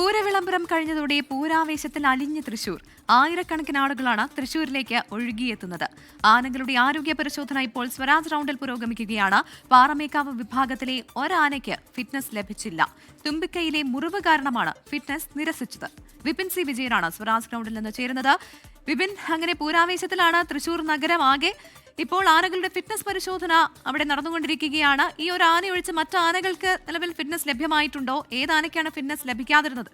പൂരവിളംബരം കഴിഞ്ഞതോടെ പൂരാവേശത്തിൽ അലിഞ്ഞ് തൃശൂർ. ആയിരക്കണക്കിന് ആളുകളാണ് തൃശൂരിലേക്ക് ഒഴുകിയെത്തുന്നത്. ആനകളുടെ ആരോഗ്യ പരിശോധന ഇപ്പോൾ സ്വരാജ് റൗണ്ടിൽ പുരോഗമിക്കുകയാണ്. പാറമേക്കാവ് വിഭാഗത്തിലെ ഒരാനയ്ക്ക് ഫിറ്റ്നസ് ലഭിച്ചില്ല. തുമ്പിക്കൈയിലെ മുറിവ് കാരണമാണ് ഫിറ്റ്നസ് നിരസിച്ചത്. വിപിൻ സി വിജയനാണ് സ്വരാജ് റൗണ്ടിൽ നിന്ന് ചേരുന്നത്. വിപിൻ, അങ്ങനെ പൂരാവേശത്തിലാണ് തൃശൂർ നഗരം ആകെ. ഇപ്പോൾ ആനകളുടെ ഫിറ്റ്നസ് പരിശോധന അവിടെ നടന്നുകൊണ്ടിരിക്കുകയാണ്. ഈ ഒരു ആന ഒഴിച്ച് മറ്റു ആനകൾക്ക് നിലവിൽ ഫിറ്റ്നസ് ലഭ്യമായിട്ടുണ്ടോ? ഏത് ആനയ്ക്കാണ് ഫിറ്റ്നസ് ലഭിക്കാതിരുന്നത്?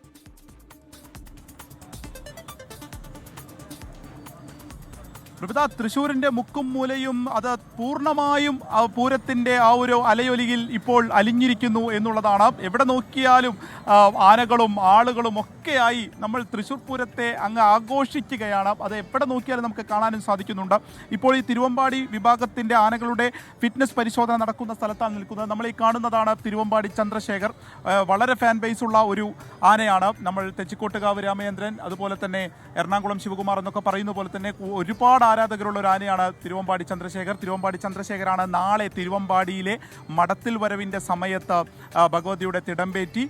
പ്രഭിത, തൃശ്ശൂരിന്റെ മുക്കും മൂലയും അത് പൂർണ്ണമായും പൂരത്തിന്റെ ആ ഒരു അലയൊലിയിൽ ഇപ്പോൾ അലിഞ്ഞിരിക്കുന്നു എന്നുള്ളതാണ്. എവിടെ നോക്കിയാലും ആനകളും ആളുകളും ഒക്കെയായി നമ്മൾ തൃശ്ശൂർ പൂരത്തെ അങ്ങ് ആഘോഷിക്കുകയാണ്. അത് എവിടെ നോക്കിയാലും നമുക്ക് കാണാനും സാധിക്കുന്നുണ്ട്. ഇപ്പോൾ ഈ തിരുവമ്പാടി വിഭാഗത്തിന്റെ ആനകളുടെ ഫിറ്റ്നസ് പരിശോധന നടക്കുന്ന സ്ഥലത്താണ് നിൽക്കുന്നത്. നമ്മൾ ഈ കാണുന്നതാണ് തിരുവമ്പാടി ചന്ദ്രശേഖർ. വളരെ ഫാൻ ബേസ് ഉള്ള ഒരു ആനയാണ്. നമ്മൾ തെച്ചിക്കോട്ടുകാവ് രാമചന്ദ്രൻ, അതുപോലെ തന്നെ എറണാകുളം ശിവകുമാർ എന്നൊക്കെ പറയുന്ന പോലെ തന്നെ ഒരുപാട് ആരാധകരുള്ള ഒരു ആനയാണ് തിരുവമ്പാടി ചന്ദ്രശേഖർ. തിരുവമ്പാടി ചന്ദ്രശേഖരാണ് നാളെ തിരുവമ്പാടിയിലെ മടത്തിൽ വരവിൻ്റെ സമയത്ത് ഭഗവതിയുടെ തിടമ്പേറ്റി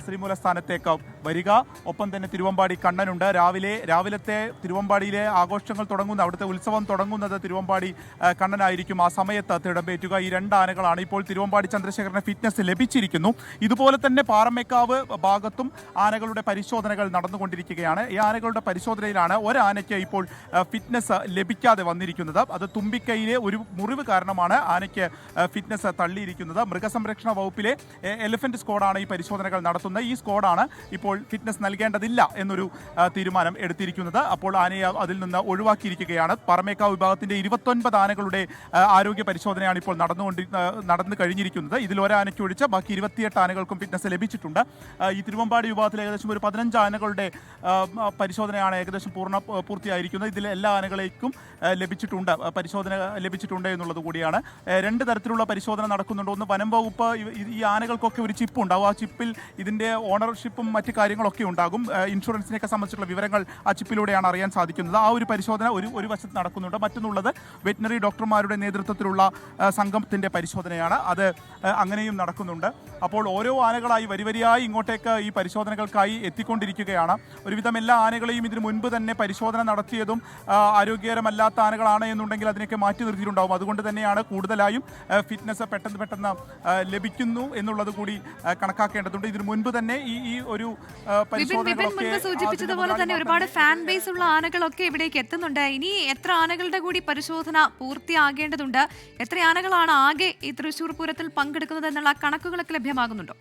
ശ്രീമൂലസ്ഥാനത്തേക്ക് വരിക. ഒപ്പം തന്നെ തിരുവമ്പാടി കണ്ണനുണ്ട്. രാവിലത്തെ തിരുവമ്പാടിയിലെ ആഘോഷങ്ങൾ തുടങ്ങുന്ന, അവിടുത്തെ ഉത്സവം തുടങ്ങുന്നത് തിരുവമ്പാടി കണ്ണനായിരിക്കും. ആ സമയത്ത് തിടമ്പേറ്റുക. ഈ രണ്ട് ആനകളാണ് ഇപ്പോൾ തിരുവമ്പാടി ചന്ദ്രശേഖരന് ഫിറ്റ്നസ് ലഭിച്ചിരിക്കുന്നു. ഇതുപോലെ തന്നെ പാറമേക്കാവ് ഭാഗത്തും ആനകളുടെ പരിശോധനകൾ നടന്നുകൊണ്ടിരിക്കുകയാണ്. ഈ ആനകളുടെ പരിശോധനയിലാണ് ഒരാനയ്ക്ക് ഇപ്പോൾ ഫിറ്റ്നസ് ലഭിക്കാതെ വന്നിരിക്കുന്നത്. അത് തുമ്പിക്കൈയിലെ ഒരു മുറിവ് കാരണമാണ് ആനയ്ക്ക് ഫിറ്റ്നസ് തള്ളിയിരിക്കുന്നത്. മൃഗസംരക്ഷണ വകുപ്പിലെ എലിഫന്റ് സ്ക്വാഡാണ് ഈ പരിശോധനകൾ നടത്തുന്നത്. ഈ സ്ക്വാഡാണ് ഇപ്പോൾ ഫിറ്റ്നസ് നൽകേണ്ടതില്ല എന്നൊരു തീരുമാനം എടുത്തിരിക്കുന്നത്. അപ്പോൾ ആനയെ അതിൽ നിന്ന് ഒഴിവാക്കിയിരിക്കുകയാണ്. പാറമേക്കാവ് വിഭാഗത്തിന്റെ 29 ആനകളുടെ ആരോഗ്യ പരിശോധനയാണ് ഇപ്പോൾ നടന്നു കഴിഞ്ഞിരിക്കുന്നത്. ഇതിൽ ഒരാനയ്ക്ക് ഒഴിച്ച് ബാക്കി 28 ആനകൾക്കും ഫിറ്റ്നസ് ലഭിച്ചിട്ടുണ്ട്. ഈ തിരുവമ്പാടി വിഭാഗത്തിൽ ഏകദേശം ഒരു 15 ആനകളുടെ പരിശോധനയാണ് ഏകദേശം പൂർത്തിയായിരിക്കുന്നത്. ഇതിൽ എല്ലാ ആനകളേക്കും ലഭിച്ചിട്ടുണ്ട്, പരിശോധന ലഭിച്ചിട്ടുണ്ട് എന്നുള്ളത് കൂടിയാണ്. രണ്ട് തരത്തിലുള്ള പരിശോധന നടക്കുന്നുണ്ട്. ഒന്ന്, വനം വകുപ്പ് ഈ ആനകൾക്കൊക്കെ ഒരു ചിപ്പ് ഉണ്ടാവും. ആ ചിപ്പിൽ ഇതിൻ്റെ ഓണർഷിപ്പും മറ്റു കാര്യങ്ങളൊക്കെ ഉണ്ടാകും. ഇൻഷുറൻസിനെയൊക്കെ സംബന്ധിച്ചുള്ള വിവരങ്ങൾ ആ ചിപ്പിലൂടെയാണ് അറിയാൻ സാധിക്കുന്നത്. ആ ഒരു പരിശോധന ഒരു വശത്ത് നടക്കുന്നുണ്ട്. മറ്റൊന്നുള്ളത് വെറ്റിനറി ഡോക്ടർമാരുടെ നേതൃത്വത്തിലുള്ള സംഘത്തിൻ്റെ പരിശോധനയാണ്. അത് അങ്ങനെയും നടക്കുന്നുണ്ട്. അപ്പോൾ ഓരോ ആനകളായി വരിവരിയായി ഇങ്ങോട്ടേക്ക് ഈ പരിശോധനകൾക്കായി എത്തിക്കൊണ്ടിരിക്കുകയാണ്. ഒരുവിധം എല്ലാ ആനകളെയും ഇതിനു മുൻപ് തന്നെ പരിശോധന നടത്തിയതും ആരോഗ്യകരമല്ലാത്ത ആനകളാണ് എന്നുണ്ടെങ്കിൽ അതിനൊക്കെ മാറ്റി നിർത്തിയിട്ടുണ്ടാവും. അതുകൊണ്ട് തന്നെയാണ് കൂടുതലായും ഫിറ്റ്നസ് പെട്ടെന്ന് ലഭിക്കുന്നു എന്നുള്ളത് കൂടി കണക്കാക്കേണ്ടതുണ്ട്. ഇതിനു മുൻപ് തന്നെ ഈ ഒരു സൂചിപ്പിച്ചതുപോലെ തന്നെ ഒരുപാട് ഫാൻ ബേസ് ഉള്ള ആനകളൊക്കെ ഇവിടേക്ക് എത്തുന്നുണ്ട്. ഇനി എത്ര ആനകളുടെ കൂടി പരിശോധന പൂർത്തിയാകേണ്ടതുണ്ട്? എത്ര ആനകളാണ് ആകെ ഈ തൃശൂർ പൂരത്തിൽ പങ്കെടുക്കുന്നത് എന്നുള്ള കണക്കുകളൊക്കെ ലഭ്യമാകുന്നുണ്ടോ?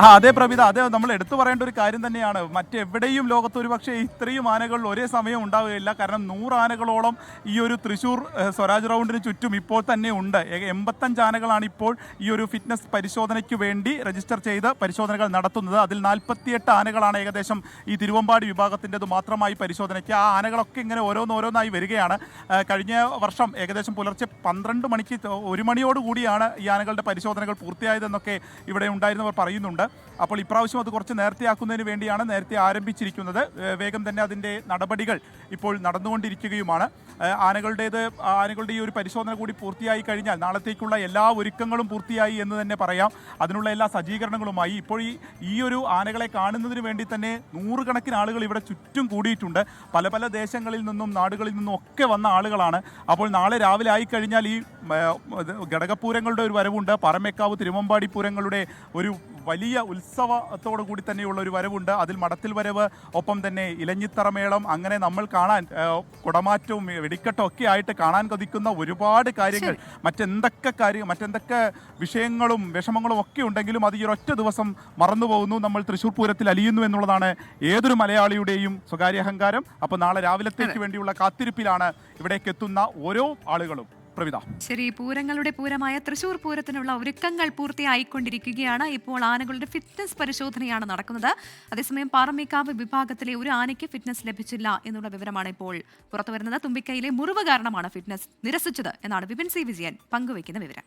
അതെ പ്രവിത, അത് നമ്മൾ എടുത്തു പറയേണ്ട ഒരു കാര്യം തന്നെയാണ്. മറ്റെവിടെയും ലോകത്ത് ഒരു പക്ഷേ ഇത്രയും ആനകൾ ഒരേ സമയം ഉണ്ടാവുകയില്ല. കാരണം 100 ആനകളോളം ഈ ഒരു തൃശ്ശൂർ സ്വരാജ് റൗണ്ടിന് ചുറ്റും ഇപ്പോൾ തന്നെ ഉണ്ട്. 85 ആനകളാണ് ഇപ്പോൾ ഈ ഒരു ഫിറ്റ്നസ് പരിശോധനയ്ക്ക് വേണ്ടി രജിസ്റ്റർ ചെയ്ത് പരിശോധനകൾ നടത്തുന്നത്. അതിൽ 48 ആനകളാണ് ഏകദേശം ഈ തിരുവമ്പാടി വിഭാഗത്തിൻ്റെത് മാത്രമായി പരിശോധനയ്ക്ക്. ആ ആനകളൊക്കെ ഇങ്ങനെ ഓരോന്നോരോന്നായി വരികയാണ്. കഴിഞ്ഞ വർഷം ഏകദേശം പുലർച്ചെ 12 മണിക്ക് 1 മണിയോടുകൂടിയാണ് ഈ ആനകളുടെ പരിശോധനകൾ പൂർത്തിയായതെന്നൊക്കെ ഇവിടെ ഉണ്ടായിരുന്നവർ പറയുന്നുണ്ട്. അപ്പോൾ ഇപ്രാവശ്യം അത് കുറച്ച് നേരത്തെയാക്കുന്നതിന് വേണ്ടിയാണ് നേരത്തെ ആരംഭിച്ചിരിക്കുന്നത്. വേഗം തന്നെ അതിൻ്റെ നടപടികൾ ഇപ്പോൾ നടന്നുകൊണ്ടിരിക്കുകയുമാണ്. ആനകളുടെ ഈ ഒരു പരിശോധന കൂടി പൂർത്തിയായി കഴിഞ്ഞാൽ നാളത്തേക്കുള്ള എല്ലാ ഒരുക്കങ്ങളും പൂർത്തിയായി എന്ന് തന്നെ പറയാം. അതിനുള്ള എല്ലാ സജ്ജീകരണങ്ങളുമായി ഇപ്പോൾ ഈ ഒരു ആനകളെ കാണുന്നതിന് വേണ്ടി തന്നെ 100 കണക്കിന് ആളുകൾ ഇവിടെ ചുറ്റും കൂടിയിട്ടുണ്ട്. പല ദേശങ്ങളിൽ നിന്നും നാടുകളിൽ നിന്നും ഒക്കെ വന്ന ആളുകളാണ്. അപ്പോൾ നാളെ രാവിലെ ആയിക്കഴിഞ്ഞാൽ ഈ ഘടകപൂരങ്ങളുടെ ഒരു വരവുണ്ട്. പാറമേക്കാവ് തിരുവമ്പാടി പൂരങ്ങളുടെ ഒരു വലിയ ഉത്സവത്തോടു കൂടി തന്നെയുള്ള ഒരു വരവുണ്ട്. അതിൽ മടത്തിൽ വരവ്, ഒപ്പം തന്നെ ഇലഞ്ഞിത്തറമേളം, അങ്ങനെ നമ്മൾ കാണാൻ കുടമാറ്റവും വെടിക്കെട്ടും ഒക്കെ ആയിട്ട് കാണാൻ കൊതിക്കുന്ന ഒരുപാട് കാര്യങ്ങൾ, മറ്റെന്തൊക്കെ വിഷയങ്ങളും വിഷമങ്ങളും ഒക്കെ ഉണ്ടെങ്കിലും അത് ഈ ഒരൊറ്റ ദിവസം മറന്നുപോകുന്നു. നമ്മൾ തൃശ്ശൂർ പൂരത്തിൽ അലിയുന്നു എന്നുള്ളതാണ് ഏതൊരു മലയാളിയുടെയും സ്വകാര്യ അഹങ്കാരം. അപ്പോൾ നാളെ രാവിലത്തേക്ക് വേണ്ടിയുള്ള കാത്തിരിപ്പിലാണ് ഇവിടേക്ക് എത്തുന്ന ഓരോ ആളുകളും. ശരി, പൂരങ്ങളുടെ പൂരമായ തൃശൂർ പൂരത്തിനുള്ള ഒരുക്കങ്ങൾ പൂർത്തിയായിക്കൊണ്ടിരിക്കുകയാണ്. ഇപ്പോൾ ആനകളുടെ ഫിറ്റ്നസ് പരിശോധനയാണ് നടക്കുന്നത്. അതേസമയം പാറമേക്കാവ് വിഭാഗത്തിലെ ഒരു ആനയ്ക്ക് ഫിറ്റ്നസ് ലഭിച്ചില്ല എന്നുള്ള വിവരമാണ് ഇപ്പോൾ പുറത്തുവരുന്നത്. തുമ്പിക്കൈയിലെ മുറിവ് കാരണമാണ് ഫിറ്റ്നസ് നിരസിച്ചത് എന്നാണ് വിപിൻ സി വിജയൻ പങ്കുവയ്ക്കുന്ന വിവരം.